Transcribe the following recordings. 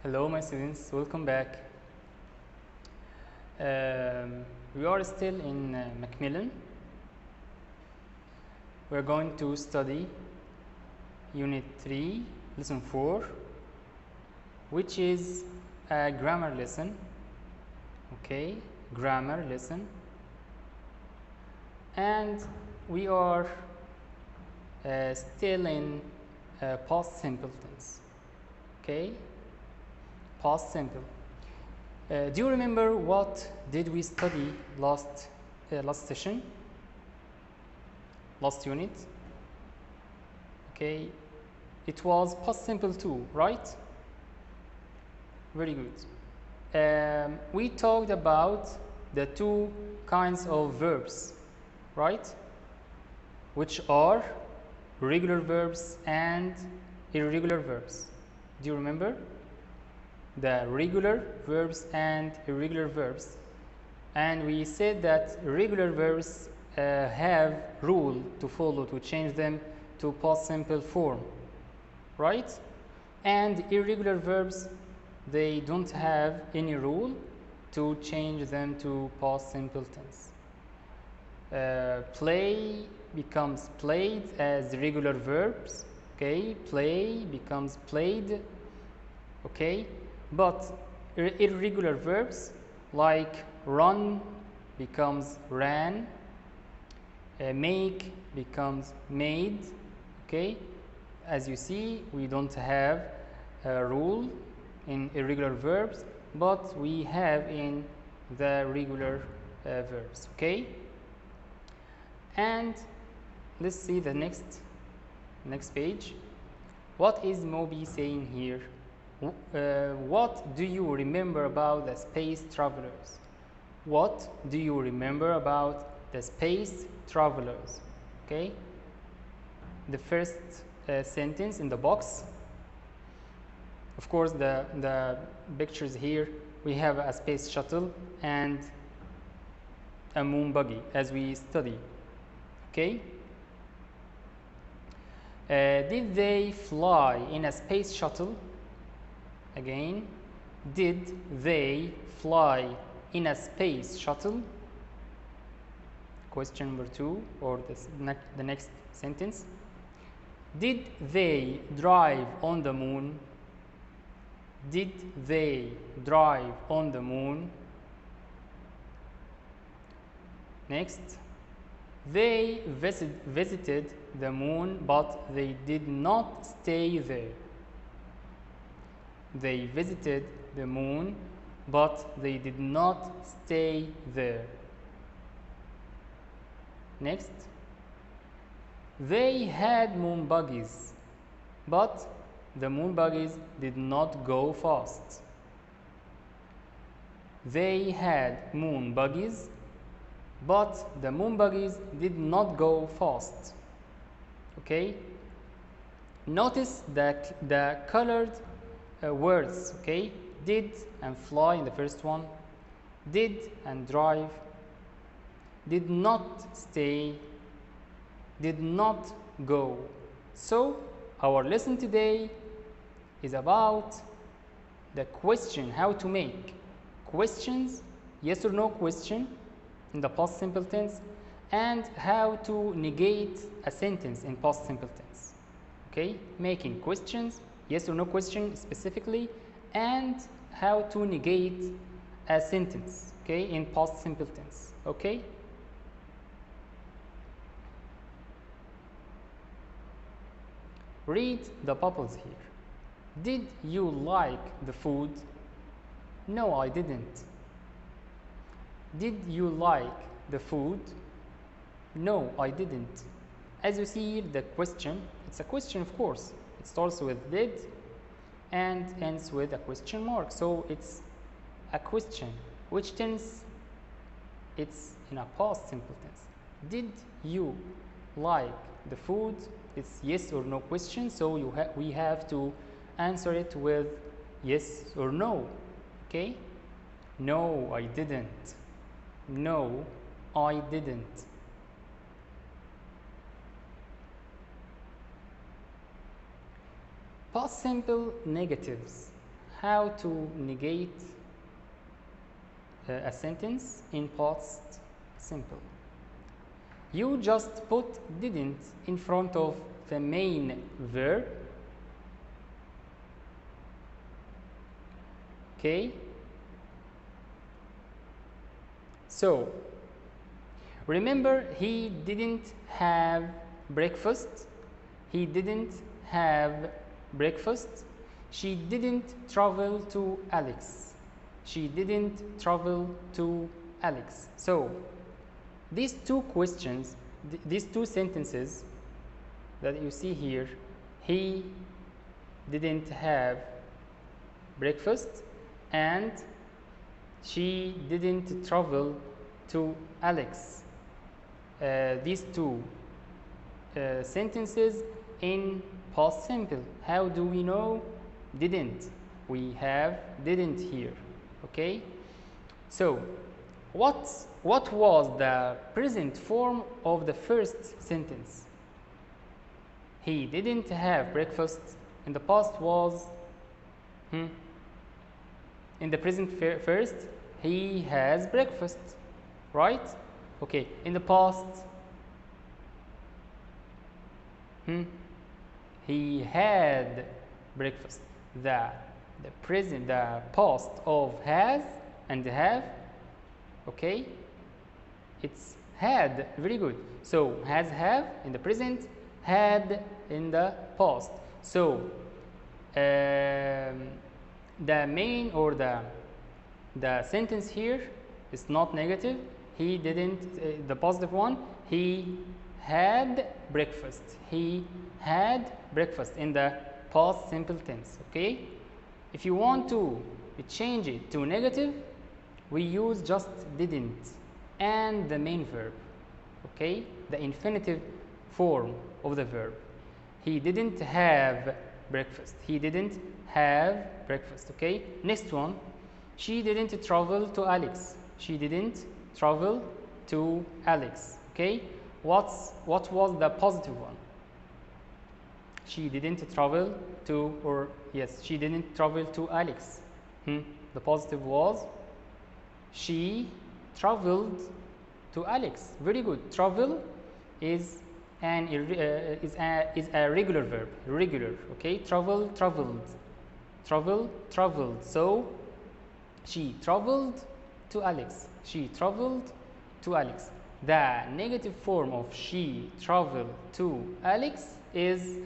Hello my students, welcome back. We are still in Macmillan. We're going to study Unit 3, Lesson 4, which is a grammar lesson. Okay, grammar lesson. And we are still in past simple tense. Okay, past simple. Do you remember what did we study last session, last unit? Okay, it was past simple 2, right? Very good. We talked about the two kinds of verbs, right? Which are regular verbs and irregular verbs. Do you remember? The regular verbs and irregular verbs, and we said that regular verbs have rule to follow to change them to past simple form, right? And irregular verbs, they don't have any rule to change them to past simple tense. Play becomes played as regular verbs. Okay, play becomes played. Okay, but irregular verbs like run becomes ran, make becomes made. Okay, as you see, we don't have a rule in irregular verbs, but we have in the regular verbs. Okay, and let's see the next page. What is Moby saying here? What do you remember about the space travelers? What do you remember about the space travelers? Okay, the first sentence in the box. Of course, the pictures here, we have a space shuttle and a moon buggy as we study. Okay, did they fly in a space shuttle? Again, did they fly in a space shuttle? Question number 2, or the next sentence. Did they drive on the moon? Did they drive on the moon? Next, they visited the moon, but they did not stay there. They visited the moon, but they did not stay there. Next, they had moon buggies, but the moon buggies did not go fast. They had moon buggies, but the moon buggies did not go fast. Okay, notice that the colored words, okay, did and fly in the first one, did and drive, did not stay, did not go. So our lesson today is about the question, how to make questions, yes or no question in the past simple tense, and how to negate a sentence in past simple tense. Okay, making questions, yes or no question specifically, and how to negate a sentence, okay, in past simple tense. Okay, read the bubbles here. Did you like the food? No, I didn't. Did you like the food? No, I didn't. As you see here, the question, it's a question, of course. It starts with did and ends with a question mark. So it's a question. Which tense? It's in a past simple tense. Did you like the food? It's yes or no question. So we have to answer it with yes or no. Okay? No, I didn't. No, I didn't. Past simple negatives. how to negate a sentence in past simple. You just put didn't in front of the main verb. Okay. So remember, he didn't have breakfast. He didn't have breakfast. She didn't travel to Alex. She didn't travel to Alex. So these two questions, these two sentences that you see here, he didn't have breakfast and she didn't travel to Alex. These two sentences in past simple. How do we know? Didn't. We have didn't here. Okay. So what was the present form of the first sentence? He didn't have breakfast. In the past was in the present first, he has breakfast, right? Okay. In the past, he had breakfast. The past of has and have. Okay, it's had. Very good. So has, have in the present, had in the past. So the main or the sentence here is not negative. He didn't. The positive one. He had breakfast. He had breakfast in the past simple tense. Okay. If you want to change it to negative, we use just didn't and the main verb. Okay, the infinitive form of the verb. He didn't have breakfast. He didn't have breakfast. Okay. Next one. She didn't travel to Alex. She didn't travel to Alex. Okay. What was the positive one? She didn't travel to, or yes, she didn't travel to Alex. The positive was she traveled to Alex. Very good. Travel is a regular verb. Regular. Okay. Travel, traveled. Travel, traveled. So she traveled to Alex. She traveled to Alex. The negative form of she traveled to Alex is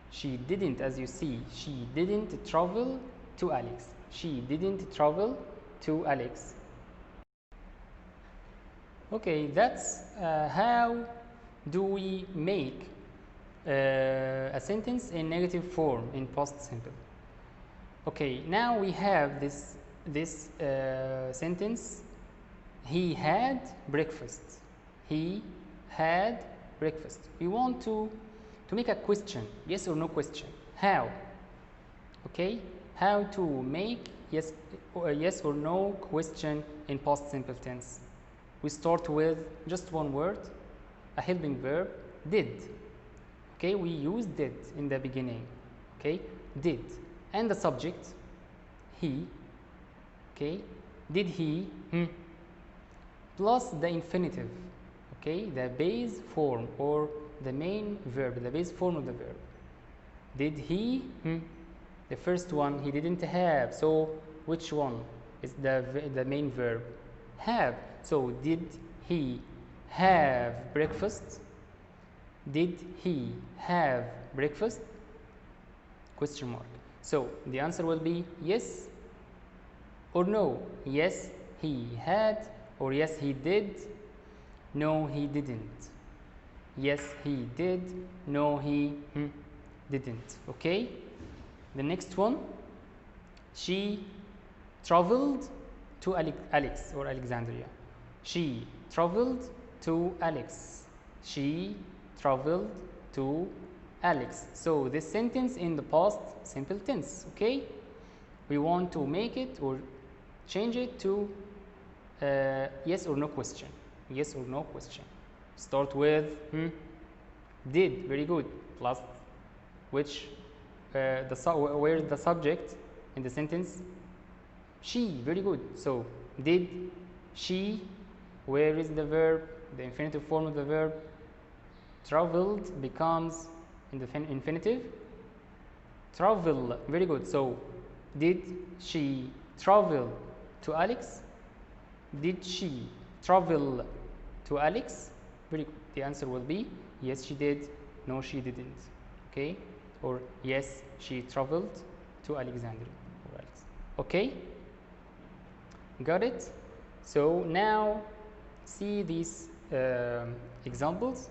she didn't. As you see, she didn't travel to Alex. She didn't travel to Alex. Okay, that's how do we make a sentence in negative form in past simple. Okay, now we have this sentence. He had breakfast. He had breakfast. We want to make a question, yes or no question. How? Okay, how to make yes or no question in past simple tense. We start with just one word, a helping verb, did. Okay, we use did in the beginning. Okay, did, and the subject, he. Okay, did he, plus the infinitive. Okay, the base form or the main verb, the base form of the verb. Did he? The first one, he didn't have. So which one is the main verb? Have. So did he have breakfast? Did he have breakfast? Question mark. So the answer will be yes or no. Yes, he had, or yes, he did. No, he didn't. Yes, he did. No, he didn't. Okay. The next one. She traveled to Alex or Alexandria. She traveled to Alex. She traveled to Alex. So this sentence in the past simple tense. Okay. We want to make it or change it to yes or no question. Yes or no question. Start with did. Very good. Plus which where is the subject in the sentence? She. Very good. So did she, where is the verb? The infinitive form of the verb. Traveled becomes in the infinitive. Travel. Very good. So did she travel to Alex? Did she travel to Alex? Very good. The answer will be yes, she did. No, she didn't. Okay? Or yes, she traveled to Alexandria. Or Alex. Okay? Got it? So now see these examples.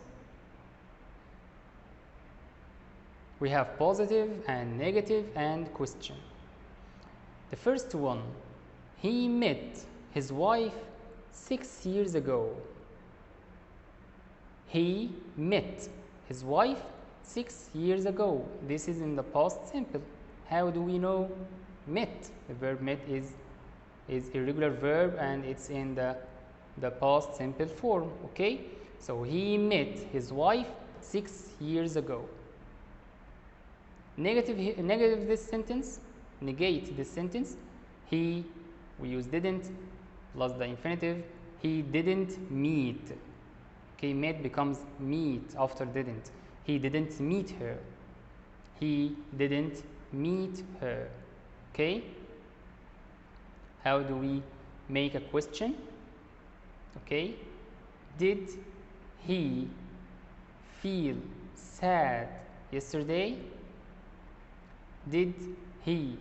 We have positive and negative and question. The first one, he met his wife 6 years ago. He met his wife 6 years ago. This is in the past simple. How do we know met? The verb met is irregular verb and it's in the past simple form. Okay, so he met his wife 6 years ago. Negative this sentence, negate this sentence. We use didn't plus the infinitive. He didn't meet. Okay, met becomes meet after didn't. He didn't meet her. He didn't meet her. Okay. How do we make a question? Okay. Did he feel sad yesterday? Did he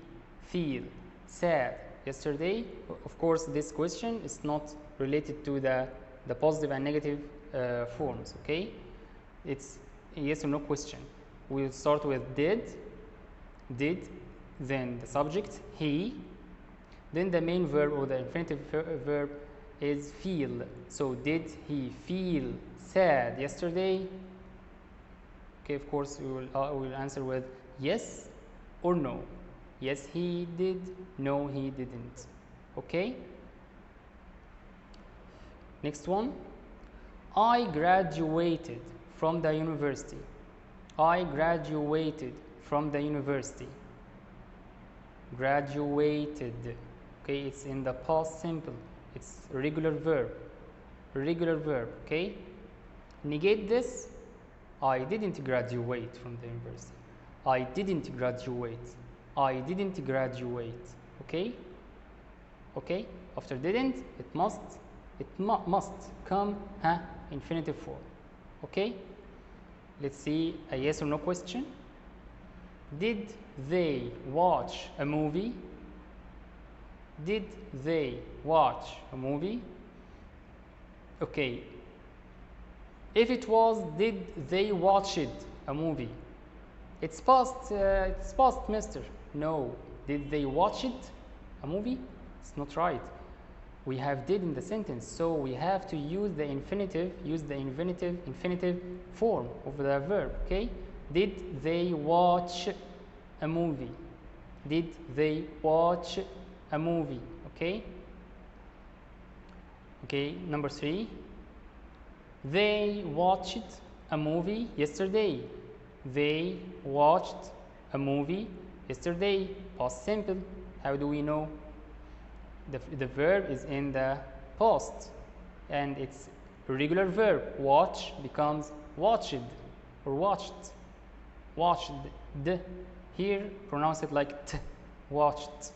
feel sad yesterday? Of course, this question is not related to the positive and negative forms. Okay. It's a yes or no question. We'll start with did, then the subject, he, then the main verb or the infinitive verb is feel. So did he feel sad yesterday? Okay, of course we will answer with yes or no. Yes, he did. No, he didn't. Okay. Next one. I graduated from the university. I graduated from the university. Graduated. Okay, it's in the past simple. It's regular verb. Regular verb. Okay. Negate this. I didn't graduate from the university. I didn't graduate. I didn't graduate. Okay. Okay. After didn't, it must come infinitive form. Okay. Let's see a yes or no question. Did they watch a movie? Did they watch a movie? Okay. If it was did they watch it a movie? It's past mister. No. Did they watch it a movie? It's not right. We have did in the sentence, so we have to use the infinitive, infinitive form of the verb. Okay. Did they watch a movie? Did they watch a movie? Okay. Okay, number 3. They watched a movie yesterday. They watched a movie yesterday. Past simple. How do we know? The verb is in the past and it's a regular verb. Watch becomes watched or watched. Watched. Here pronounce it like t. Watched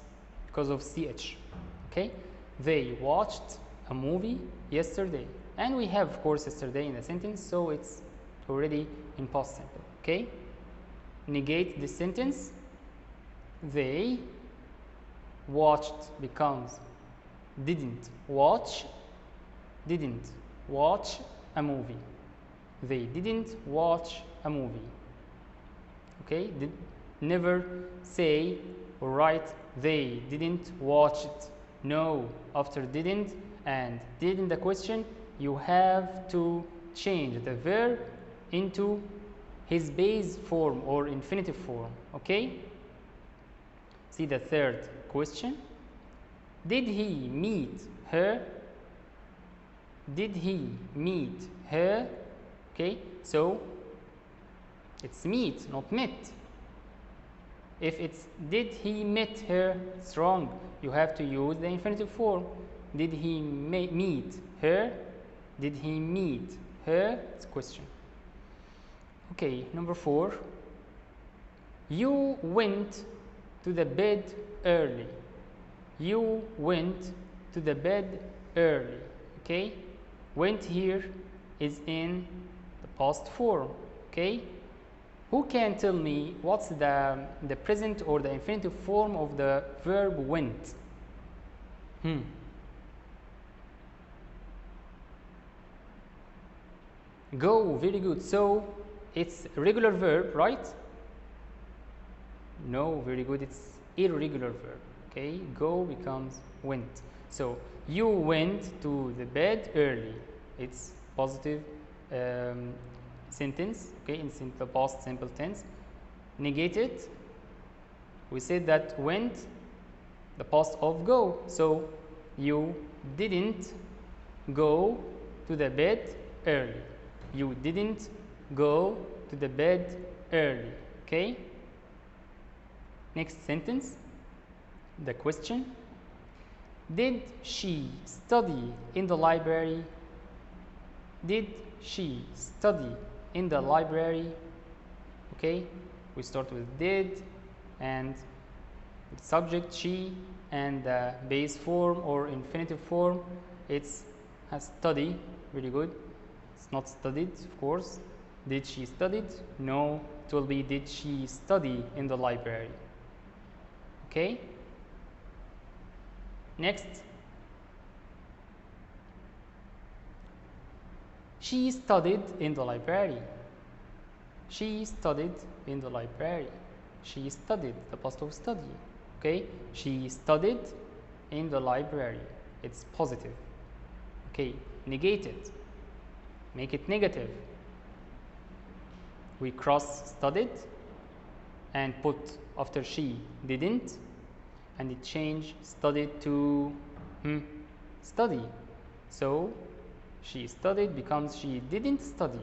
because of ch. Okay. They watched a movie yesterday. And we have, of course, yesterday in the sentence, so it's already in past simple. Okay. Negate this sentence. They watched becomes didn't watch a movie. They didn't watch a movie. Okay. Never say or write they didn't watch it. No. After didn't and did in the question, you have to change the verb into his base form or infinitive form. Okay. See the third question. Did he meet her? Did he meet her? Okay, so it's meet, not met. If it's did he meet her, it's wrong. You have to use the infinitive form. Did he meet her? Did he meet her? It's a question. Okay, number 4. You went to the bed early. You went to the bed early. Okay, went here is in the past form. Okay, who can tell me what's the present or the infinitive form of the verb went? Go, very good. So it's regular verb, right? No, very good. It's irregular verb. Okay, go becomes went. So you went to the bed early. It's positive sentence. Okay, in simple past simple tense. Negated. We said that went, the past of go. So you didn't go to the bed early. You didn't go to the bed early. Okay. Next sentence, the question. Did she study in the library? Did she study in the library? Okay, we start with did and the subject she, and the base form or infinitive form, it's has study. Very good. It's not studied, of course. Did she studied? No, it will be did she study in the library? Okay. Next, she studied in the library. She studied in the library. She studied, the past of study. Okay, she studied in the library. It's positive. Okay, negate it. Make it negative. We cross studied and put after she didn't, and it changed studied to study. So she studied becomes she didn't study.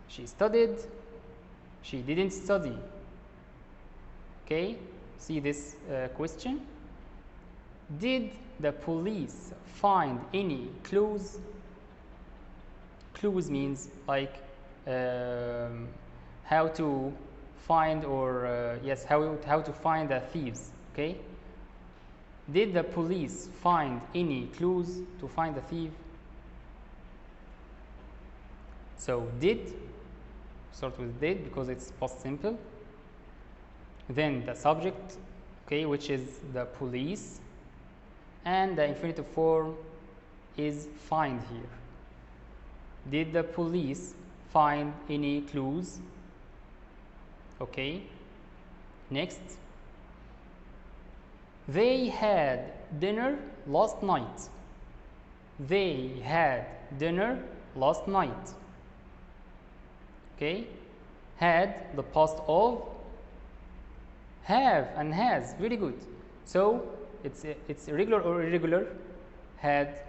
She studied, she didn't study. Okay, see this question. Did the police find any clues? Clues means like how to find or yes, how to find the thieves. Okay, did the police find any clues to find the thief? So did, start with did because it's past simple. Then the subject, okay, which is the police, and the infinitive form is find here. Did the police find any clues? Okay. Next, they had dinner last night. They had dinner last night. Okay, had, the past of have and has. Very good. So it's regular or irregular. Had,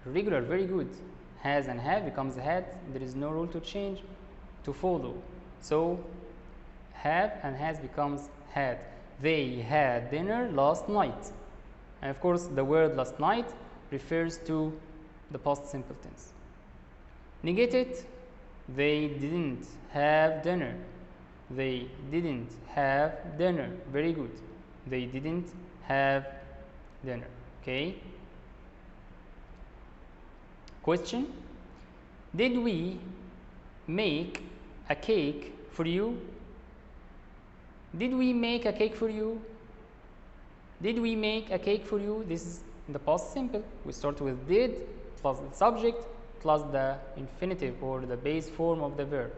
regular. Very good. Has and have becomes had. There is no rule to change, to follow. So have and has becomes had. They had dinner last night. And of course, the word last night refers to the past simple tense. Negate it. They didn't have dinner. They didn't have dinner. Very good. They didn't have dinner. Okay. Question. Did we make a cake for you? Did we make a cake for you? Did we make a cake for you? This is in the past simple. We start with did plus the subject plus the infinitive or the base form of the verb.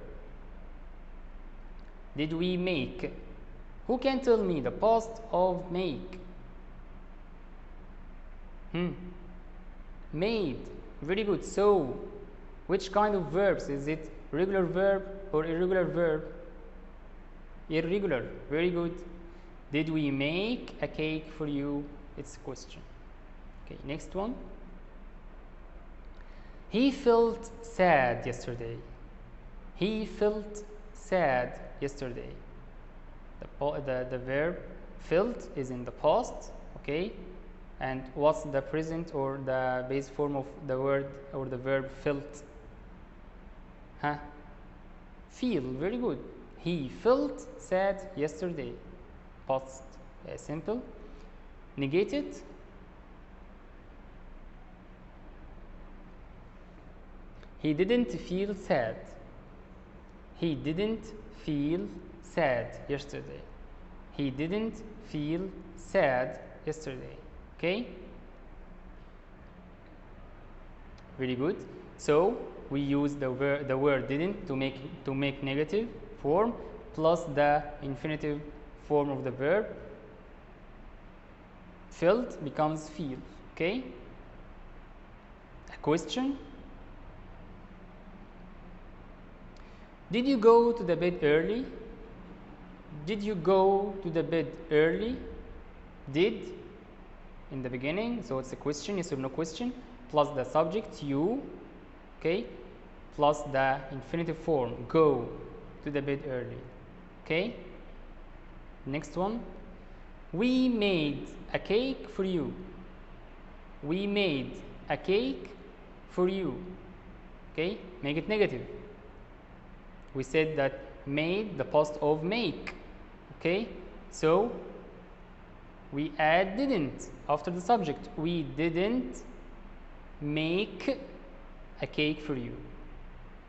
Did we make? Who can tell me the past of make? Made. Very good. So, which kind of verbs? Is it regular verb or irregular verb? Irregular. Very good. Did we make a cake for you? It's a question. Okay, next one. He felt sad yesterday. He felt sad yesterday. The the verb felt is in the past, okay? And what's the present or the base form of the word or the verb felt? Huh? Feel, very good. He felt sad yesterday. Past simple. Negated. He didn't feel sad. He didn't feel sad yesterday. He didn't feel sad yesterday. Okay? Very good. So we use the word didn't to make negative form plus the infinitive form of the verb. Felt becomes feel. Okay? A question. Did you go to the bed early? Did you go to the bed early? Did in the beginning, so it's a question, yes or no question, plus the subject you, okay, plus the infinitive form go to the bed early. Okay? Next one. We made a cake for you. We made a cake for you. Okay? Make it negative. We said that made the past of make. Okay? So we add didn't after the subject. We didn't make a cake for you.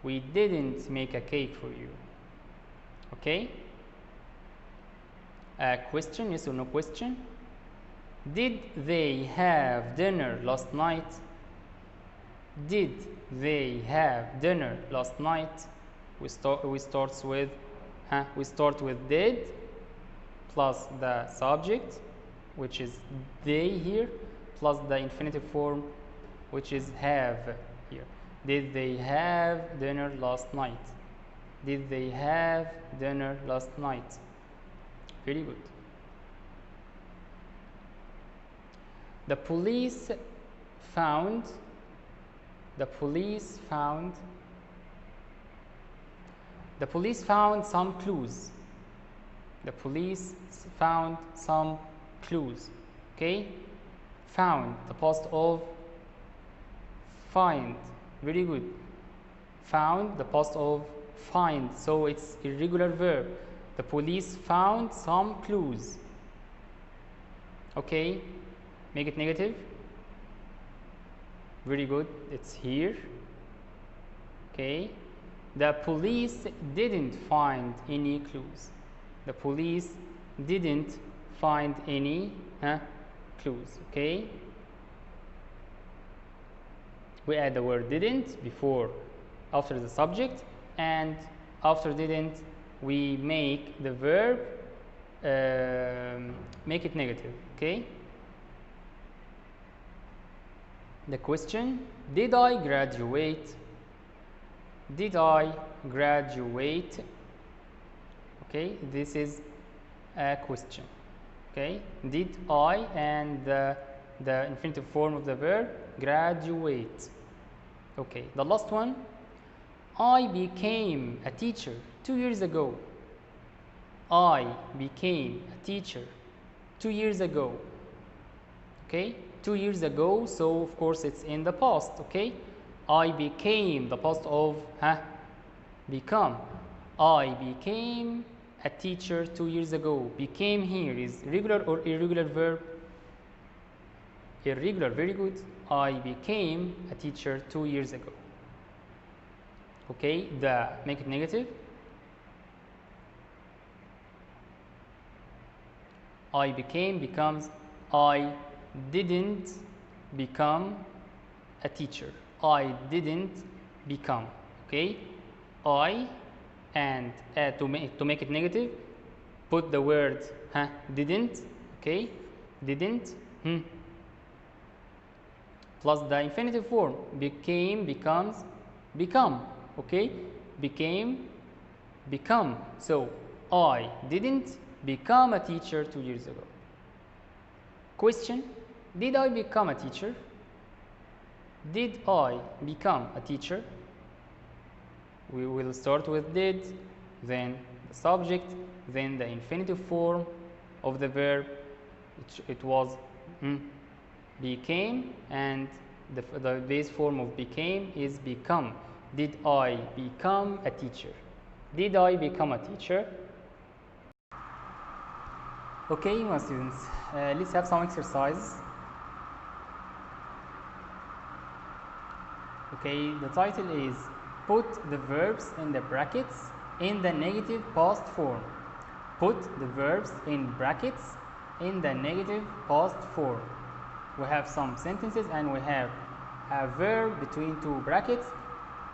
We didn't make a cake for you. Okay? A question, yes or no question. Did they have dinner last night? Did they have dinner last night? We start with did plus the subject, which is they here, plus the infinitive form, which is have here. Did they have dinner last night? Did they have dinner last night? Very good. The police found some clues. The police found some clues. Okay? Found, the past of find. Very good. Found, the past of find. So it's irregular verb. The police found some clues. Okay? Make it negative. Very good. It's here. Okay? The police didn't find any clues. The police didn't find any clues. Okay? We add the word didn't before, after the subject, and after didn't, we make the verb make it negative. Okay? The question, did I graduate? Did I graduate? Okay, this is a question. Okay, did I and the infinitive form of the verb graduate. Okay, the last one, I became a teacher 2 years ago. I became a teacher 2 years ago. Okay, 2 years ago, so of course it's in the past. Okay, I became, the past of become. I became a teacher 2 years ago. Became here is regular or irregular verb? Irregular, very good. I became a teacher 2 years ago. Okay, the make it negative. I became becomes I didn't become a teacher. I didn't become. Okay, I and to make it negative, put the word didn't. Okay, didn't plus the infinitive form became becomes become. Okay, became become. So I didn't become a teacher 2 years ago. Question, did I become a teacher? Did I become a teacher? We will start with did, then the subject, then the infinitive form of the verb, it was became, and the base form of became is become. Did I become a teacher? Did I become a teacher? Okay, my students, let's have some exercises. Okay, the title is put the verbs in the brackets in the negative past form. Put the verbs in brackets in the negative past form. We have some sentences and we have a verb between two brackets.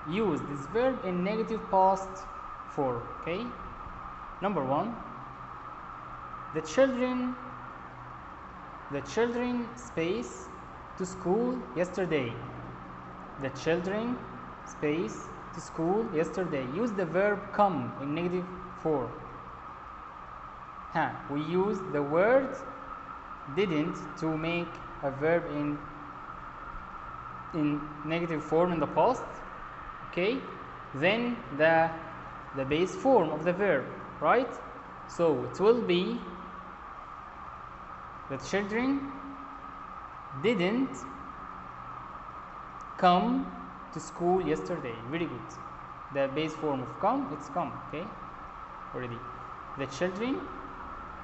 Use this verb in negative past form. Okay, number one, the children space to school yesterday. The children space to school yesterday. Use the verb come in negative form. We use the word didn't to make a verb in negative form in the past. Okay, then the base form of the verb, right? So it will be the children didn't come to school yesterday. Very good. The base form of come, it's come. Okay, already. The children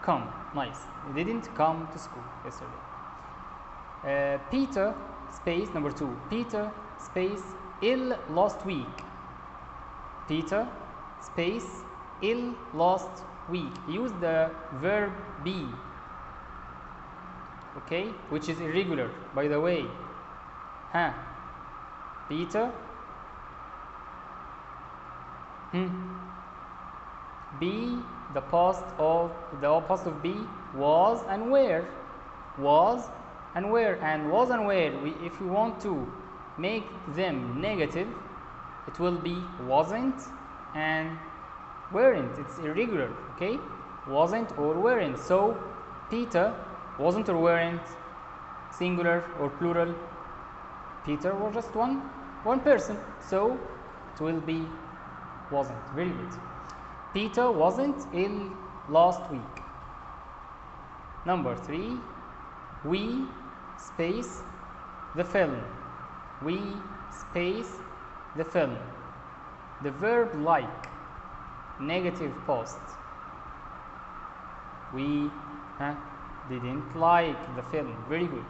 come. Nice. They didn't come to school yesterday. Peter space number two. Peter space ill last week. Peter space ill last week. Use the verb be. Okay, which is irregular, by the way. Peter be, the past of be was and were. Was and were, and was and were, if we want to make them negative, it will be wasn't and weren't. It's irregular. Okay, wasn't or weren't. So Peter wasn't or weren't, singular or plural. Peter was just one person, so it will be wasn't. Very good. Peter wasn't ill last week. Number three, we space the film. We space the film. The verb like, negative past. We didn't like the film. Very good.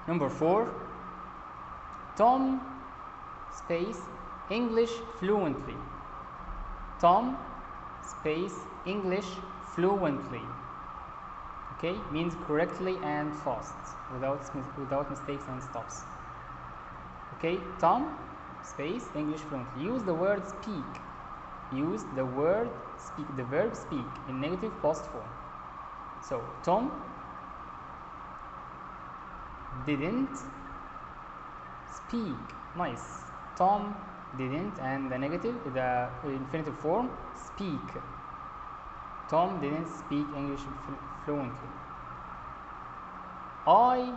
Number four, Tom space English fluently. Tom space English fluently. Okay, means correctly and fast, without mistakes and stops. Okay, Tom space English fluently. Use the word speak. Use the word speak, the verb speak in negative past form. So Tom didn't speak. Nice. Tom didn't, and the negative, the infinitive form, speak. Tom didn't speak English fluently. I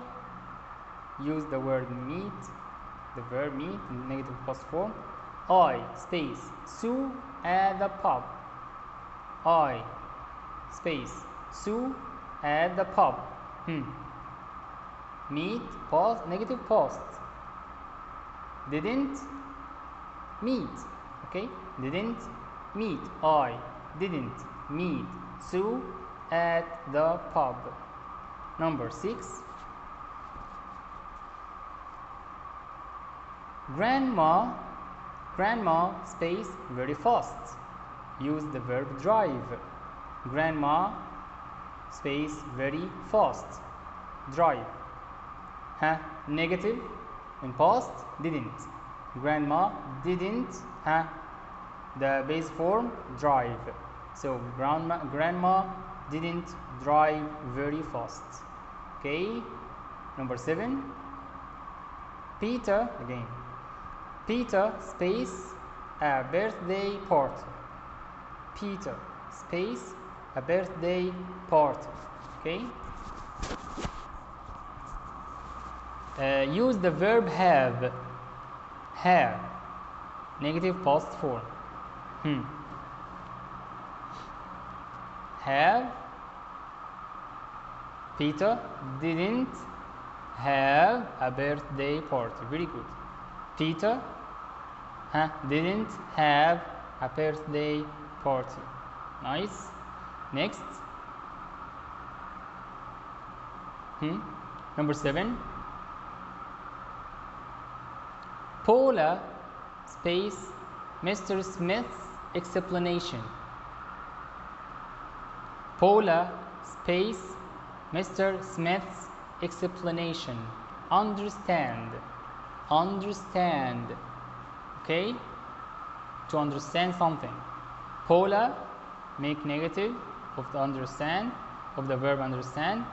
use the word meet, the verb meet in negative past form. I space Sue at the pub. I space Sue at the pub. Meet past, negative past. Didn't meet. Okay, didn't meet. I didn't meet Sue at the pub. Number six, grandma space very fast. Use the verb drive. Grandma space very fast. Drive. Negative in past, didn't. Grandma didn't the base form drive. So grandma didn't drive very fast. Okay, number seven, Peter again. Peter space a birthday party. Peter space a birthday party. Okay. Use the verb have, negative past form. have Peter didn't have a birthday party. Very good. Peter didn't have a birthday party. Nice. Next. Number 7. Paula space Mr. Smith's explanation. Paula space Mr. Smith's explanation. Understand. Understand. Okay? To understand something. Paula, make negative of the understand, of the verb understand.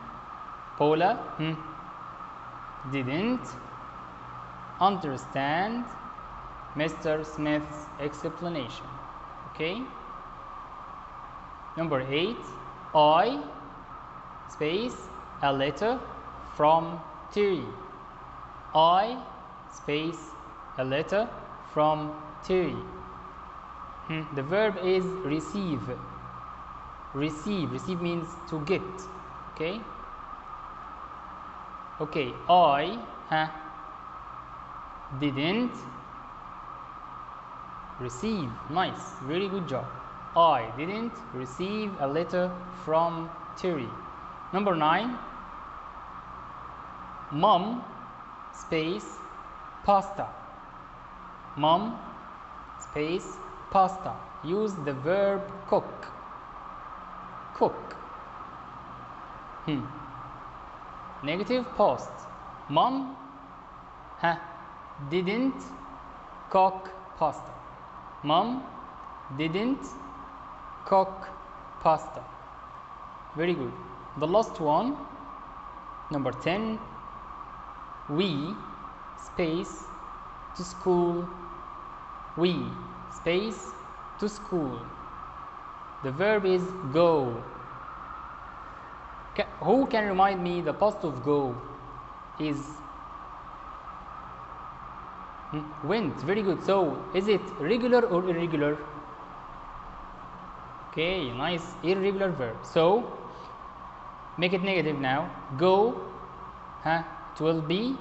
Paula didn't understand Mr. Smith's explanation. Okay? Number 8. I space a letter from Terry. I space a letter from Terry. The verb is receive. Receive. Receive means to get. Okay? Okay. I didn't receive. Nice. Very good job. I didn't receive a letter from Terry. Number 9. Mom space pasta. Mom space pasta. Use the verb cook. Cook. Negative past. Mom didn't cook pasta. Mom didn't cook pasta. Very good. The last one, number 10. We space to school. We space to school. The verb is go. Who can remind me the past of go is went. Very good. So is it regular or irregular? Okay, nice. Irregular verb. So make it negative now. Go 12b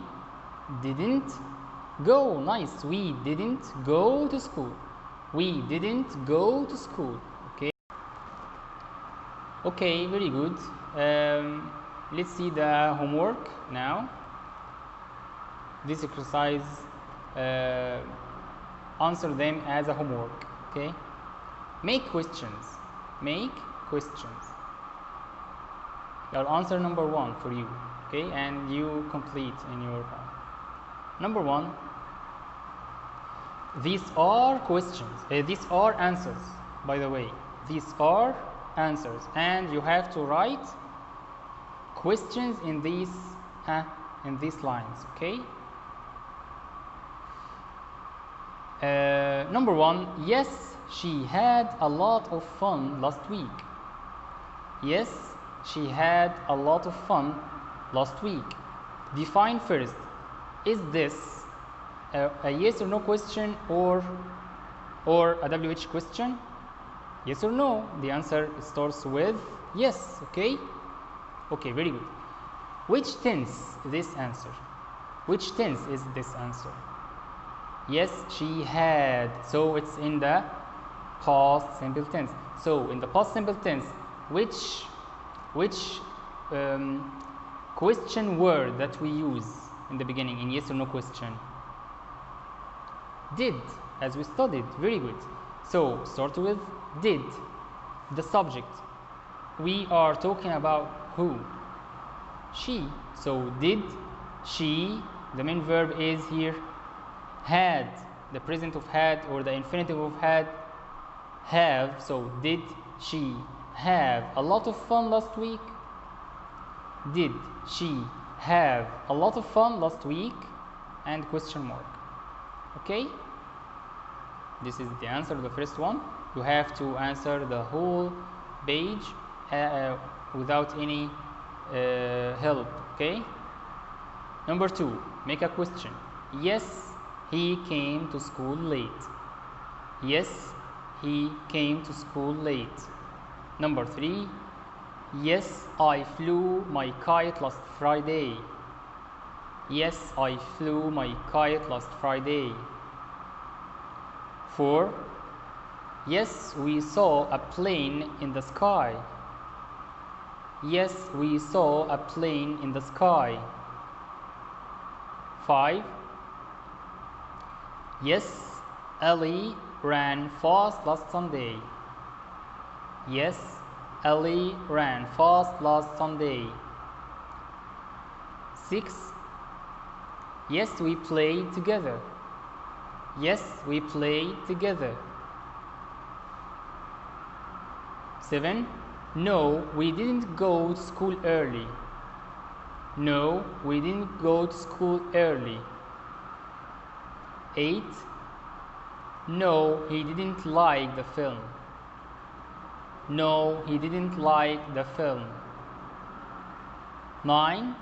didn't go. Nice. We didn't go to school. We didn't go to school. Okay. Okay, very good. Let's see the homework now. This exercise, answer them as a homework. Okay. Make questions. Make questions. I'll answer number 1 for you. Okay, and you complete in your home. Number 1. These are questions. These are answers. By the way, these are answers, and you have to write questions in these lines. Okay. Number 1. Yes, she had a lot of fun last week. Yes, she had a lot of fun last week. Define first. Is this a yes or no question or a WH question? Yes or no? The answer starts with yes. Okay. Okay. Very good. Which tense is this answer? Which tense is this answer? Yes, she had. So it's in the past simple tense. So in the past simple tense, which question word that we use in the beginning in yes or no question? Did, as we studied. Very good. So start with did. The subject. We are talking about who? She. So did she, the main verb is here had, the present of had or the infinitive of had, have. So did she have a lot of fun last week? Did she have a lot of fun last week? And question mark. Okay, this is the answer to the first one. You have to answer the whole page without any help. Okay. Number 2, make a question. Yes, he came to school late. Yes, he came to school late. Number 3. Yes, I flew my kite last Friday. Yes, I flew my kite last Friday. 4. Yes, we saw a plane in the sky. Yes, we saw a plane in the sky. 5. Yes, Ellie ran fast last Sunday. Yes, Ellie ran fast last Sunday. 6. Yes, we played together. Yes, we played together. 7. No, we didn't go to school early. No, we didn't go to school early. 8. No, he didn't like the film. No, he didn't like the film. 9.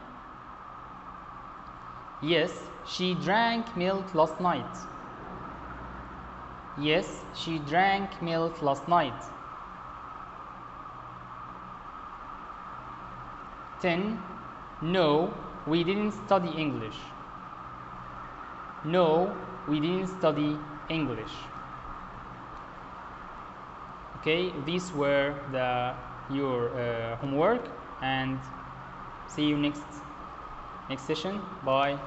Yes, she drank milk last night. Yes, she drank milk last night. 10. No, we didn't study English. No, we didn't study English. Okay, these were your homework, and see you next session. Bye.